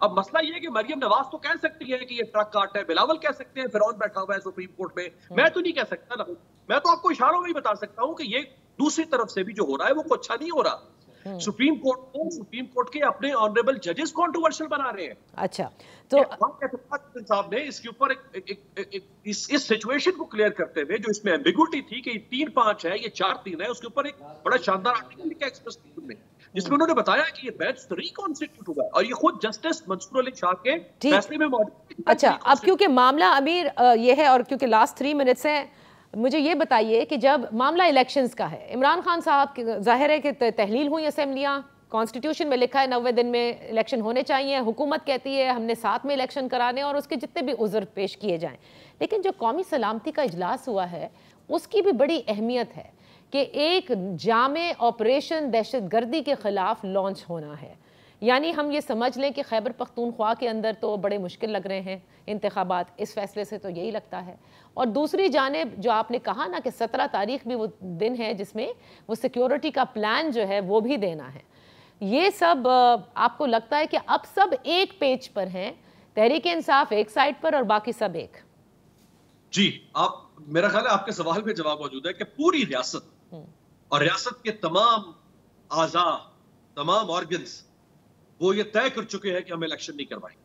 اب مسئلہ یہ ہے کہ مریم نواز تو کہہ سکتی ہے کہ یہ ٹرک کاٹ ہے, بلاول کہہ سکتے ہیں فرعون بیٹھا ہوا ہے سپریم کورٹ میں تو نہیں کہہ سکتا نا. میں تو آپ کو اشاروں میں ہی بتا سکتا ہوں کہ یہ دوسری طرف سے بھی جو ہو رہا ہے وہ کوئی اچھا نہیں ہو رہا. سپریم کورٹ کے اپنے آنریبل ججز کنٹروورشل بنا رہے ہیں. اچھا تو صاحب نے اس کے اوپر اس سچویشن کو کلیئر کرتے ہوئے جو اس میں ایمبیگوٹی تھی کہ یہ 3-5 ہے, یہ 4-3 ہے, اس کے اوپر ایک بڑا شاندار آرٹیکل لکھا ایکسپریس میں جس میں انہوں نے بتایا کہ یہ بینچ ریکانسٹیٹیوٹ ہوا ہے اور یہ خود جسٹس منصور علی شاہ کے فیصلے میں موجود ہے. اچھا اب کیونکہ معاملہ امیر یہ ہے اور کیونکہ لاسٹ 3 منٹس ہیں, مجھے یہ بتائیے کہ جب معاملہ الیکشنز کا ہے, عمران خان صاحب ظاہر ہے کہ تحلیل ہوئی اسمبلیاں, کانسٹیٹیوشن میں لکھا ہے 90 دن میں الیکشن ہونے چاہیے, حکومت کہتی ہے ہم نے 7 میں الیکشن کرانے اور اس کے جتنے بھی عذر پیش کیے جائیں. لیکن جو قومی سلامتی کا اجلاس ہوا ہے اس کی بھی بڑی اہمیت ہے کہ ایک جامع آپریشن دہشت گردی کے خلاف لانچ ہونا ہے. یعنی ہم یہ سمجھ لیں کہ خیبر پختونخوا کے اندر تو بڑے مشکل لگ رہے ہیں انتخابات, اس فیصلے سے تو یہی لگتا ہے. اور دوسری جانب جو آپ نے کہا نا کہ 17 تاریخ بھی وہ دن ہے جس میں وہ سیکیورٹی کا پلان جو ہے وہ بھی دینا ہے. یہ سب آپ کو لگتا ہے کہ اب سب ایک پیج پر ہیں, تحریک انصاف ایک سائڈ پر اور باقی سب ایک؟ جی, آپ میرا خیال ہے آپ کے سوال میں جواب موجود ہے کہ پوری ریاست اور ریاست کے تمام اعضاء, تمام آرگنز وہ یہ طے کر چکے ہیں کہ ہم الیکشن نہیں کروائیں.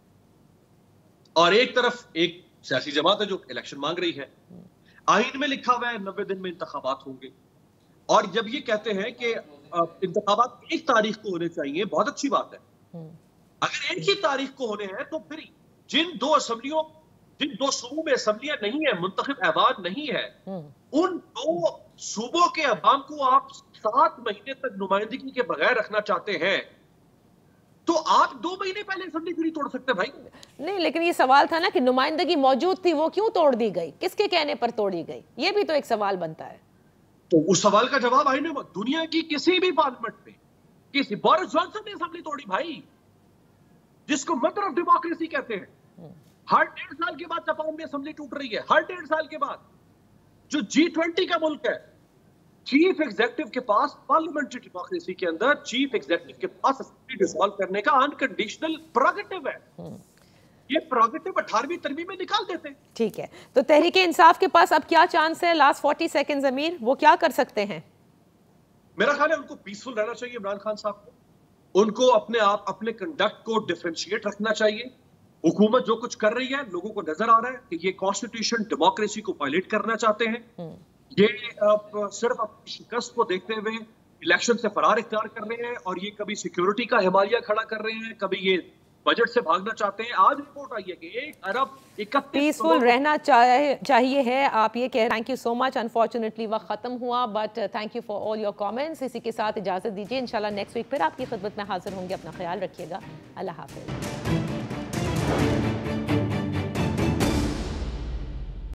اور ایک طرف ایک سیاسی جماعت ہے جو الیکشن مانگ رہی ہے. آئین میں لکھا ہوا ہے 90 دن میں انتخابات ہوں گے, اور جب یہ کہتے ہیں کہ انتخابات 1 تاریخ کو ہونے چاہیے, بہت اچھی بات ہے. اگر 1 ہی تاریخ کو ہونے ہیں تو پھر جن 2 صوبوں میں اسمبلیاں نہیں ہیں, منتخب ایوان نہیں ہے, ان 2 صوبوں کے عوام کو آپ 7 مہینے تک نمائندگی کے بغیر رکھنا چاہتے ہیں, تو آپ 2 مہینے پہلے اسمبلی کیوں نہیں توڑ سکتے بھائی؟ نہیں, لیکن یہ سوال تھا نا کہ نمائندگی موجود تھی, وہ کیوں توڑ دی گئی, کس کے کہنے پر توڑی گئی, یہ بھی تو ایک سوال بنتا ہے. تو اس سوال کا جواب آئی نا, دنیا کی کسی بھی پارلیمنٹ میں بورس جانسن نے اسمبلی توڑی بھائی, جس کو مدر آف ڈیموکریسی کہتے ہیں. ہر 1.5 سال کے بعد جاپان میں اسمبلی ٹوٹ رہی ہے, ہر 1.5 سال کے بعد. جو G20 کا ملک ہے, چیف ایگزیکٹو کے پاس پارلیمنٹری ڈیموکریسی کے اندر چیف ایگزیکٹو کے پاس اسمبلی ڈسالو کرنے کا انکنڈیشنل پروگیٹو ہے. یہ پروگیٹو 18ویں ترمیم میں نکال دیتے. ٹھیک ہے, تو تحریک انصاف کے پاس اب کیا چانس ہے؟ لاسٹ 40 سیکنڈز امیر, وہ کیا کر سکتے ہیں؟ میرا خیال ہے ان کو پیسفل رہنا چاہیے عمران خان صاحب کو, ان کو اپنے کنڈکٹ کو ڈیفرینشیٹ رکھنا چاہیے. حکومت جو کچھ کر رہی ہے لوگوں کو نظر آ رہا ہے کہ یہ کانسٹیٹیوشن ڈیموکریسی کو وائلیٹ کرنا چاہتے ہیں. یہ صرف اپنی شکست کو دیکھتے ہوئے الیکشن سے فرار اختیار کر رہے ہیں, اور یہ کبھی سیکیورٹی کا ہمالیہ کھڑا کر رہے ہیں, کبھی یہ بجٹ سے بھاگنا چاہتے ہیں. آج رپورٹ آئی ہے کہ 1 ارب 31 پیسفل رہنا چاہیے ہے, آپ یہ کہہ رہے ہیں. Thank you so much. Unfortunately وقت ختم ہوا, but thank you for all your comments. اسی کے ساتھ اجازت دیجیے, انشاءاللہ نیکسٹ ویک پھر آپ کی خدمت میں حاضر ہوں گے. اپنا خیال رکھیے گا. اللہ حافظ.